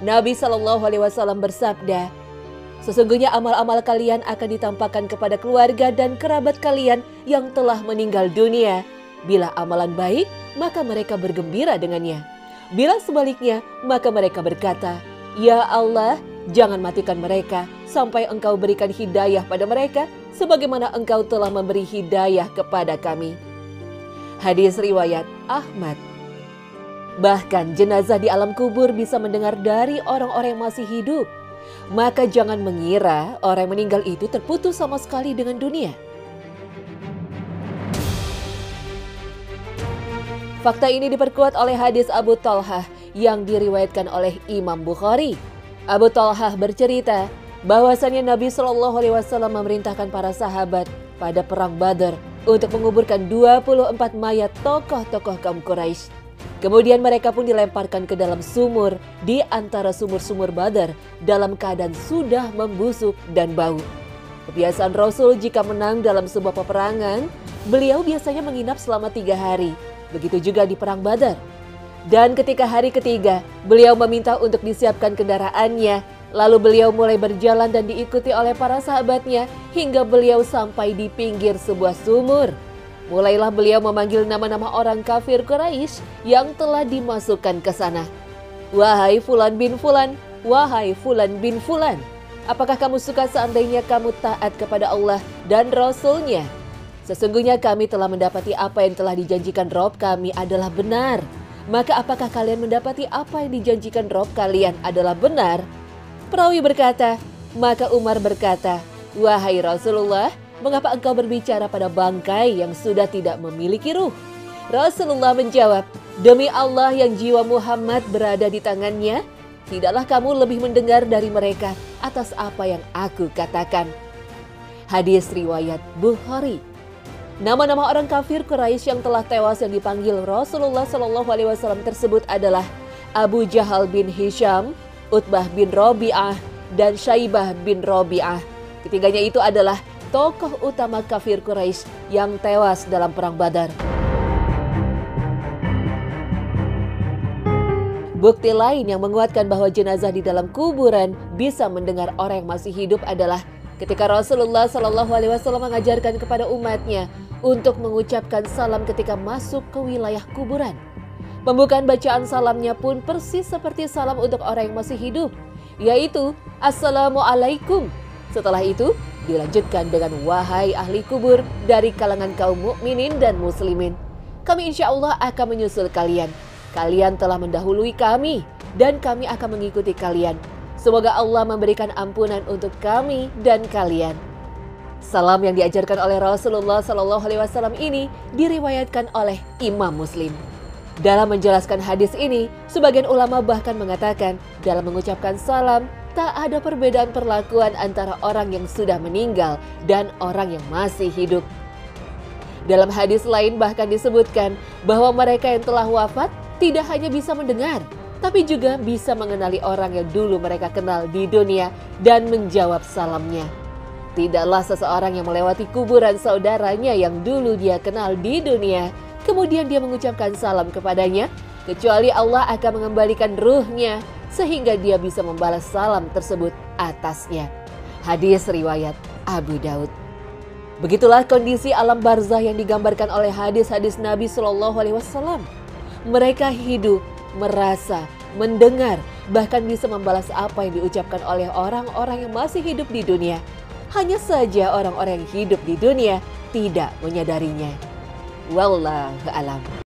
Nabi Shallallahu Alaihi Wasallam bersabda, sesungguhnya amal-amal kalian akan ditampakkan kepada keluarga dan kerabat kalian yang telah meninggal dunia. Bila amalan baik, maka mereka bergembira dengannya. Bila sebaliknya, maka mereka berkata, ya Allah, jangan matikan mereka sampai Engkau berikan hidayah pada mereka sebagaimana Engkau telah memberi hidayah kepada kami. Hadis riwayat Ahmad. Bahkan jenazah di alam kubur bisa mendengar dari orang-orang yang masih hidup. Maka jangan mengira orang yang meninggal itu terputus sama sekali dengan dunia. Fakta ini diperkuat oleh hadis Abu Talhah yang diriwayatkan oleh Imam Bukhari. Abu Talhah bercerita bahwasannya Nabi Shallallahu Alaihi Wasallam memerintahkan para sahabat pada perang Badar untuk menguburkan 24 mayat tokoh-tokoh kaum Quraisy. Kemudian mereka pun dilemparkan ke dalam sumur di antara sumur-sumur Badar dalam keadaan sudah membusuk dan bau. Kebiasaan Rasul jika menang dalam sebuah peperangan, beliau biasanya menginap selama 3 hari. Begitu juga di perang Badar. Dan ketika hari ketiga, beliau meminta untuk disiapkan kendaraannya. Lalu beliau mulai berjalan dan diikuti oleh para sahabatnya hingga beliau sampai di pinggir sebuah sumur. Mulailah beliau memanggil nama-nama orang kafir Quraisy yang telah dimasukkan ke sana. Wahai Fulan bin Fulan, wahai Fulan bin Fulan, apakah kamu suka seandainya kamu taat kepada Allah dan Rasul-Nya? Sesungguhnya kami telah mendapati apa yang telah dijanjikan Rob kami adalah benar. Maka apakah kalian mendapati apa yang dijanjikan Rob kalian adalah benar? Perawi berkata, maka Umar berkata, wahai Rasulullah, mengapa engkau berbicara pada bangkai yang sudah tidak memiliki ruh? Rasulullah menjawab, demi Allah yang jiwa Muhammad berada di tangannya, tidaklah kamu lebih mendengar dari mereka atas apa yang aku katakan. Hadis riwayat Bukhari. Nama-nama orang kafir Quraisy yang telah tewas yang dipanggil Rasulullah Shallallahu Alaihi Wasallam tersebut adalah Abu Jahal bin Hisham, Utbah bin Rabi'ah, dan Syaibah bin Rabi'ah. Ketiganya itu adalah tokoh utama kafir Quraisy yang tewas dalam perang Badar. Bukti lain yang menguatkan bahwa jenazah di dalam kuburan bisa mendengar orang yang masih hidup adalah ketika Rasulullah Shallallahu Alaihi Wasallam mengajarkan kepada umatnya untuk mengucapkan salam ketika masuk ke wilayah kuburan. Pembukaan bacaan salamnya pun persis seperti salam untuk orang yang masih hidup, yaitu Assalamualaikum. Setelah itu dilanjutkan dengan wahai ahli kubur dari kalangan kaum mukminin dan muslimin. Kami insya Allah akan menyusul kalian. Kalian telah mendahului kami dan kami akan mengikuti kalian. Semoga Allah memberikan ampunan untuk kami dan kalian. Salam yang diajarkan oleh Rasulullah Shallallahu Alaihi Wasallam ini diriwayatkan oleh Imam Muslim. Dalam menjelaskan hadis ini, sebagian ulama bahkan mengatakan dalam mengucapkan salam tak ada perbedaan perlakuan antara orang yang sudah meninggal dan orang yang masih hidup. Dalam hadis lain bahkan disebutkan bahwa mereka yang telah wafat tidak hanya bisa mendengar, tapi juga bisa mengenali orang yang dulu mereka kenal di dunia dan menjawab salamnya. Tidaklah seseorang yang melewati kuburan saudaranya yang dulu dia kenal di dunia, kemudian dia mengucapkan salam kepadanya, kecuali Allah akan mengembalikan ruhnya sehingga dia bisa membalas salam tersebut atasnya. Hadis riwayat Abu Daud. Begitulah kondisi alam barzah yang digambarkan oleh hadis-hadis Nabi Shallallahu Alaihi Wasallam. Mereka hidup, merasa, mendengar, bahkan bisa membalas apa yang diucapkan oleh orang-orang yang masih hidup di dunia. Hanya saja orang-orang yang hidup di dunia tidak menyadarinya. Wallahu a'lam.